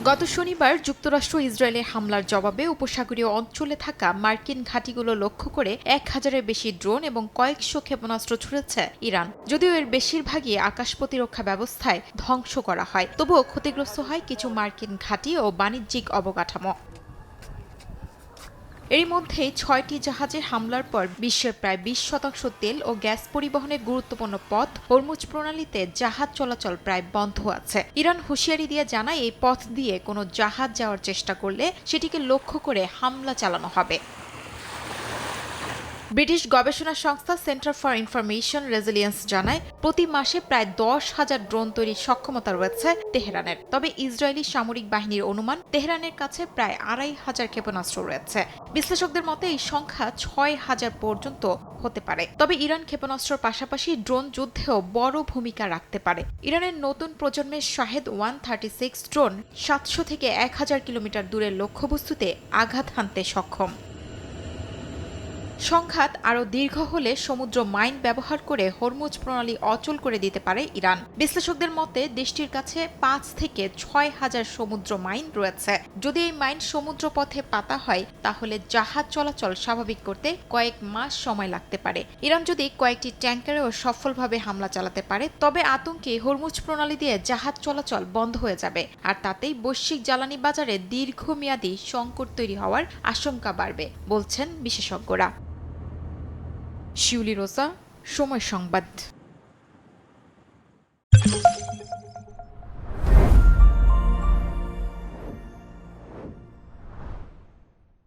গত শনিবার যুক্তরাষ্ট্র ইসরায়েলের হামলার জবাবে উপসাগরীয় অঞ্চলে থাকা মার্কিন ঘাঁটিগুলো লক্ষ্য করে ১,০০০-এর বেশি ড্রোন এবং কয়েকশো ক্ষেপণাস্ত্র ছুড়েছে ইরান। যদিও এর বেশিরভাগই আকাশ প্রতিরক্ষা ব্যবস্থায় ধ্বংস করা হয়, তবুও ক্ষতিগ্রস্ত হয় কিছু মার্কিন ঘাঁটি ও বাণিজ্যিক অবকাঠামো। এরই মধ্যেই ৬টি জাহাজে হামলার পর বিশ্বের প্রায় ২০% তেল ও গ্যাস পরিবহনের গুরুত্বপূর্ণ পথ হরমুজ প্রণালীতে জাহাজ চলাচল প্রায় বন্ধ আছে। ইরান হুঁশিয়ারি দিয়ে জানায় এই পথ দিয়ে কোনো জাহাজ যাওয়ার চেষ্টা করলে সেটিকে লক্ষ্য করে হামলা চালানো হবে। ব্রিটিশ গবেষণা সংস্থা সেন্টার ফর ইনফরমেশন রেজিলিয়েন্স জানায়, প্রতি মাসে প্রায় ১০,০০০ ড্রোন তৈরির সক্ষমতা রয়েছে তেহরানের। তবে ইসরায়েলি সামরিক বাহিনীর অনুমান, তেহরানের কাছে প্রায় ২,৫০০ ক্ষেপণাস্ত্র রয়েছে। বিশ্লেষকদের মতে এই সংখ্যা ৬,০০০ পর্যন্ত হতে পারে। তবে ইরান ক্ষেপণাস্ত্রের পাশাপাশি ড্রোন যুদ্ধেও বড় ভূমিকা রাখতে পারে। ইরানের নতুন প্রজন্মের শাহেদ 136 ড্রোন ৭০০ থেকে ১,০০০ কিলোমিটার দূরের লক্ষ্যবস্তুতে আঘাত হানতে সক্ষম। সংঘাত আরও দীর্ঘ হলে সমুদ্র মাইন ব্যবহার করে হরমুজ প্রণালী অচল করে দিতে পারে ইরান। বিশ্লেষকদের মতে দেশটির কাছে ৫ থেকে ৬,০০০ সমুদ্র মাইন রয়েছে। যদি এই মাইন সমুদ্রপথে পাতা হয়, তাহলে জাহাজ চলাচল স্বাভাবিক করতে কয়েক মাস সময় লাগতে পারে। ইরান যদি কয়েকটি ট্যাঙ্কারেও সফলভাবে হামলা চালাতে পারে, তবে আতঙ্কে হরমুজ প্রণালী দিয়ে জাহাজ চলাচল বন্ধ হয়ে যাবে, আর তাতেই বৈশ্বিক জ্বালানি বাজারে দীর্ঘমেয়াদী সংকট তৈরি হওয়ার আশঙ্কা বাড়বে, বলছেন বিশেষজ্ঞরা। শিউলি রোসা, সময় সংবাদ।